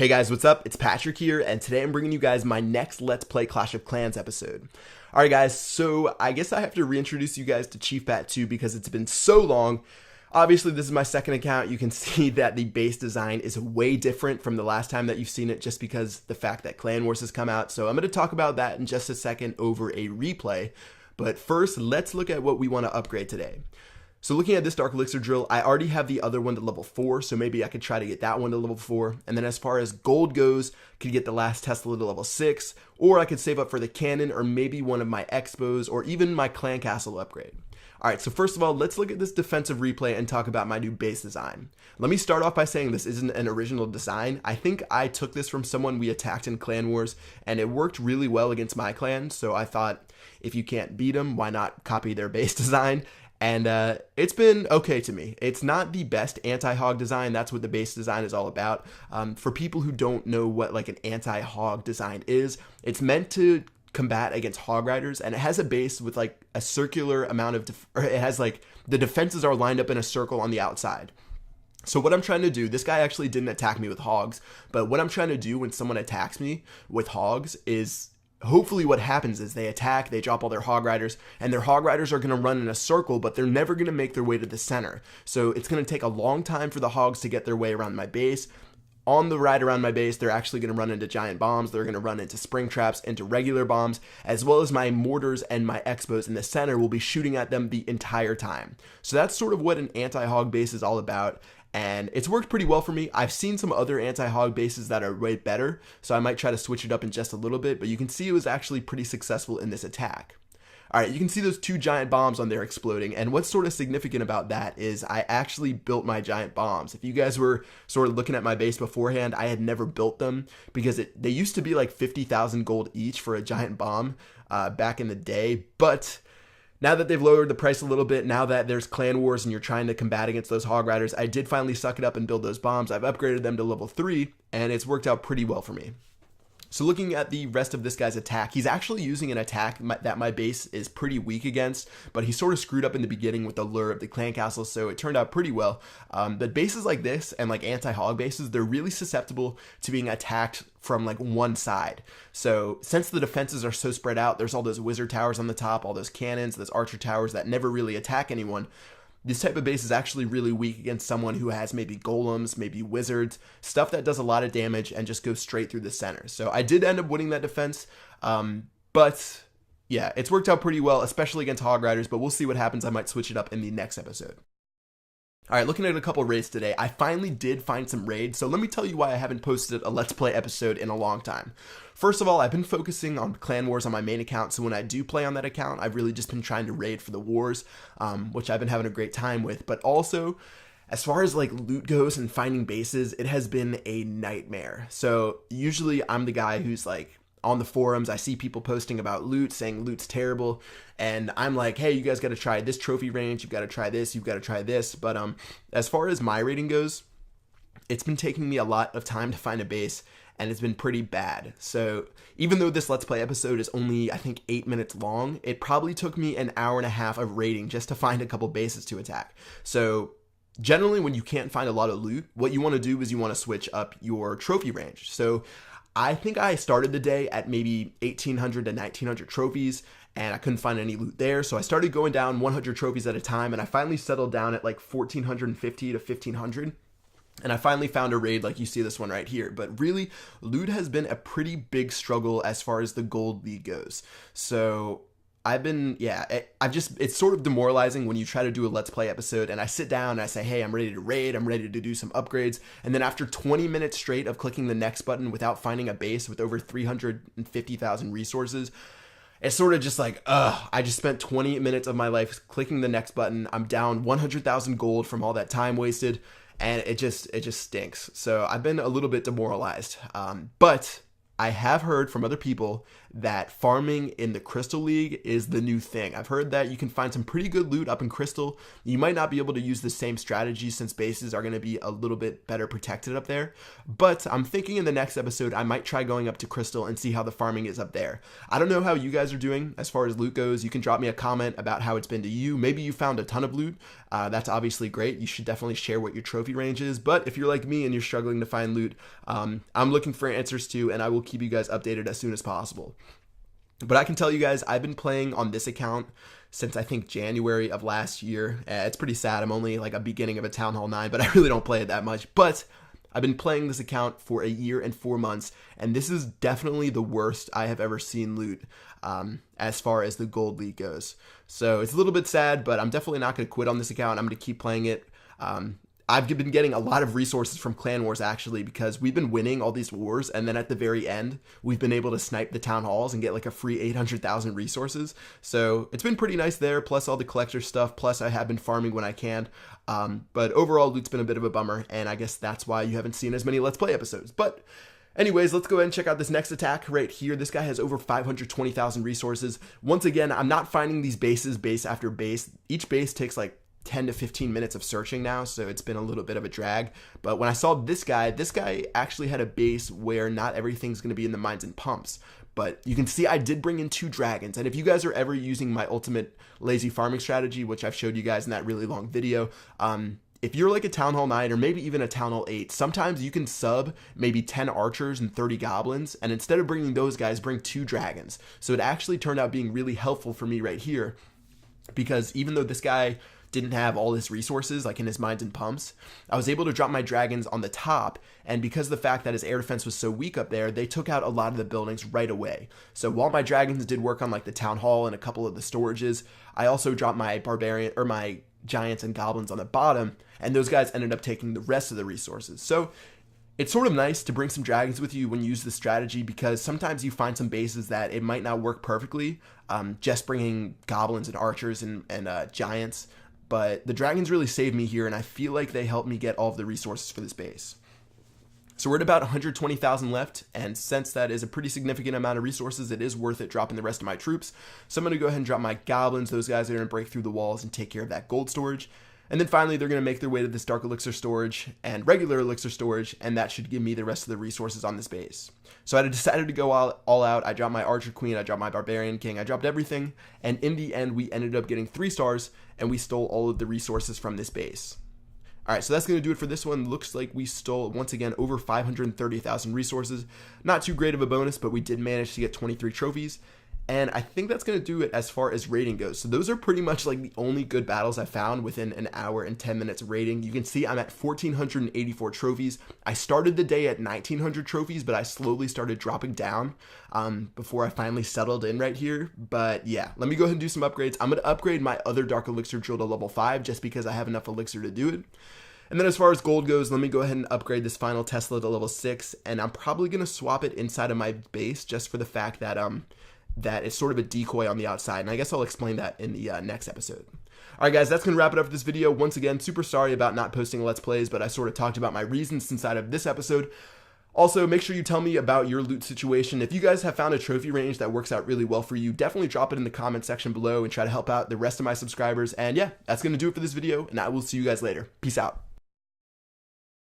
Hey guys, what's up? It's Patrick here, and today I'm bringing you guys my next Let's Play Clash of Clans episode. Alright guys, so I guess I have to reintroduce you guys to Chief Pat 2 because it's been so long. Obviously, this is my second account. You can see that the base design is way different from the last time that you've seen it just because the fact that Clan Wars has come out. So I'm going to talk about that in just a second over a replay. But first, let's look at what we want to upgrade today. So looking at this Dark Elixir drill, I already have the other one to level 4, so maybe I could try to get that one to level 4. And then as far as gold goes, could get the last Tesla to level 6, or I could save up for the cannon, or maybe one of my expos, or even my clan castle upgrade. Alright, so first of all, let's look at this defensive replay and talk about my new base design. Let me start off by saying this isn't an original design. I think I took this from someone we attacked in Clan Wars, and it worked really well against my clan, so I thought, if you can't beat them, why not copy their base design? And it's been okay to me. It's not the best anti-hog design. That's what the base design is all about. For people who don't know what like an anti-hog design is, it's meant to combat against hog riders, and it has a base with like a circular amount of, or it has like the defenses are lined up in a circle on the outside. So what I'm trying to do, this guy actually didn't attack me with hogs, but what I'm trying to do when someone attacks me with hogs is hopefully what happens is they attack, they drop all their hog riders, and their hog riders are going to run in a circle, but they're never going to make their way to the center. So it's going to take a long time for the hogs to get their way around my base. On the ride around my base, they're actually going to run into giant bombs, they're going to run into spring traps, into regular bombs, as well as my mortars and my expos in the center will be shooting at them the entire time. So that's sort of what an anti-hog base is all about. And it's worked pretty well for me. I've seen some other anti-hog bases that are way better, so I might try to switch it up in just a little bit, but you can see it was actually pretty successful in this attack. Alright, you can see those two giant bombs on there exploding, and what's sort of significant about that is I actually built my giant bombs. If you guys were sort of looking at my base beforehand, I had never built them because they used to be like 50,000 gold each for a giant bomb back in the day, but now that they've lowered the price a little bit, now that there's Clan Wars and you're trying to combat against those hog riders, I did finally suck it up and build those bombs. I've upgraded them to level 3, and it's worked out pretty well for me. So looking at the rest of this guy's attack, he's actually using an attack that my base is pretty weak against, but he sort of screwed up in the beginning with the lure of the clan castle, so it turned out pretty well. But bases like this and like anti-hog bases, they're really susceptible to being attacked from like one side. So since the defenses are so spread out, there's all those wizard towers on the top, all those cannons, those archer towers that never really attack anyone. This type of base is actually really weak against someone who has maybe golems, maybe wizards, stuff that does a lot of damage and just goes straight through the center. So I did end up winning that defense, but yeah, it's worked out pretty well, especially against hog riders, but we'll see what happens. I might switch it up in the next episode. Alright, looking at a couple raids today, I finally did find some raids, so let me tell you why I haven't posted a Let's Play episode in a long time. First of all, I've been focusing on Clan Wars on my main account, so when I do play on that account, I've really just been trying to raid for the wars, which I've been having a great time with, but also, as far as like loot goes and finding bases, it has been a nightmare. So usually I'm the guy who's like, on the forums, I see people posting about loot, saying loot's terrible, and I'm like, hey, you guys got to try this trophy range, you've got to try this, you've got to try this, but as far as my rating goes, it's been taking me a lot of time to find a base, and it's been pretty bad. So even though this Let's Play episode is only, I think, 8 minutes long, it probably took me an hour and a half of raiding just to find a couple bases to attack. So generally, when you can't find a lot of loot, what you want to do is you want to switch up your trophy range. So I think I started the day at maybe 1,800 to 1,900 trophies, and I couldn't find any loot there, so I started going down 100 trophies at a time, and I finally settled down at like 1,450 to 1,500, and I finally found a raid like you see this one right here. But really, loot has been a pretty big struggle as far as the gold league goes. So it's sort of demoralizing when you try to do a Let's Play episode and I sit down and I say, hey, I'm ready to raid, I'm ready to do some upgrades, and then after 20 minutes straight of clicking the next button without finding a base with over 350,000 resources, it's sort of just like, I just spent 20 minutes of my life clicking the next button, I'm down 100,000 gold from all that time wasted, and it just stinks. So I've been a little bit demoralized, but I have heard from other people that farming in the Crystal League is the new thing. I've heard that you can find some pretty good loot up in Crystal. You might not be able to use the same strategy since bases are going to be a little bit better protected up there, but I'm thinking in the next episode I might try going up to Crystal and see how the farming is up there. I don't know how you guys are doing as far as loot goes. You can drop me a comment about how it's been to you. Maybe you found a ton of loot. That's obviously great. You should definitely share what your trophy range is, but if you're like me and you're struggling to find loot, I'm looking for answers too, and I will keep you guys updated as soon as possible. But I can tell you guys, I've been playing on this account since I think January of last year. It's pretty sad. I'm only like a beginning of a Town Hall 9, but I really don't play it that much. But I've been playing this account for a year and 4 months, and this is definitely the worst I have ever seen loot as far as the Gold League goes. So it's a little bit sad, but I'm definitely not going to quit on this account. I'm going to keep playing it. I've been getting a lot of resources from Clan Wars actually, because we've been winning all these wars, and then at the very end we've been able to snipe the town halls and get like a free 800,000 resources. So it's been pretty nice there, plus all the collector stuff, plus I have been farming when I can. But overall loot's been a bit of a bummer, and I guess that's why you haven't seen as many Let's Play episodes. But anyways, let's go ahead and check out this next attack right here. This guy has over 520,000 resources. Once again, I'm not finding these bases base after base. Each base takes like 10 to 15 minutes of searching now, so it's been a little bit of a drag. But when I saw this guy actually had a base where not everything's going to be in the mines and pumps. But you can see I did bring in 2 dragons, and if you guys are ever using my ultimate lazy farming strategy, which I've showed you guys in that really long video, if you're like a Town Hall 9 or maybe even a Town Hall 8, sometimes you can sub maybe 10 archers and 30 goblins, and instead of bringing those guys, bring 2 dragons. So it actually turned out being really helpful for me right here, because even though this guy didn't have all his resources like in his mines and pumps, I was able to drop my dragons on the top, and because of the fact that his air defense was so weak up there, they took out a lot of the buildings right away. So while my dragons did work on like the town hall and a couple of the storages, I also dropped my barbarian or my giants and goblins on the bottom, and those guys ended up taking the rest of the resources. So it's sort of nice to bring some dragons with you when you use this strategy, because sometimes you find some bases that it might not work perfectly, just bringing goblins and archers and giants. But the dragons really saved me here, and I feel like they helped me get all of the resources for this base. So we're at about 120,000 left, and since that is a pretty significant amount of resources, it is worth it dropping the rest of my troops. So I'm going to go ahead and drop my goblins. Those guys are going to break through the walls and take care of that gold storage. And then finally, they're going to make their way to this dark elixir storage and regular elixir storage, and that should give me the rest of the resources on this base. So I decided to go all out. I dropped my archer queen, I dropped my barbarian king, I dropped everything, and in the end, we ended up getting 3 stars, and we stole all of the resources from this base. Alright, so that's going to do it for this one. Looks like we stole, once again, over 530,000 resources. Not too great of a bonus, but we did manage to get 23 trophies. And I think that's going to do it as far as rating goes. So those are pretty much like the only good battles I found within an hour and 10 minutes of rating. You can see I'm at 1,484 trophies. I started the day at 1,900 trophies, but I slowly started dropping down before I finally settled in right here. But yeah, let me go ahead and do some upgrades. I'm going to upgrade my other Dark Elixir drill to level 5 just because I have enough elixir to do it. And then as far as gold goes, let me go ahead and upgrade this final Tesla to level 6. And I'm probably going to swap it inside of my base just for the fact that that it's sort of a decoy on the outside, and I guess I'll explain that in the next episode. Alright guys, that's going to wrap it up for this video. Once again, super sorry about not posting Let's Plays, but I sort of talked about my reasons inside of this episode. Also, make sure you tell me about your loot situation. If you guys have found a trophy range that works out really well for you, definitely drop it in the comment section below and try to help out the rest of my subscribers. And yeah, that's going to do it for this video, and I will see you guys later. Peace out.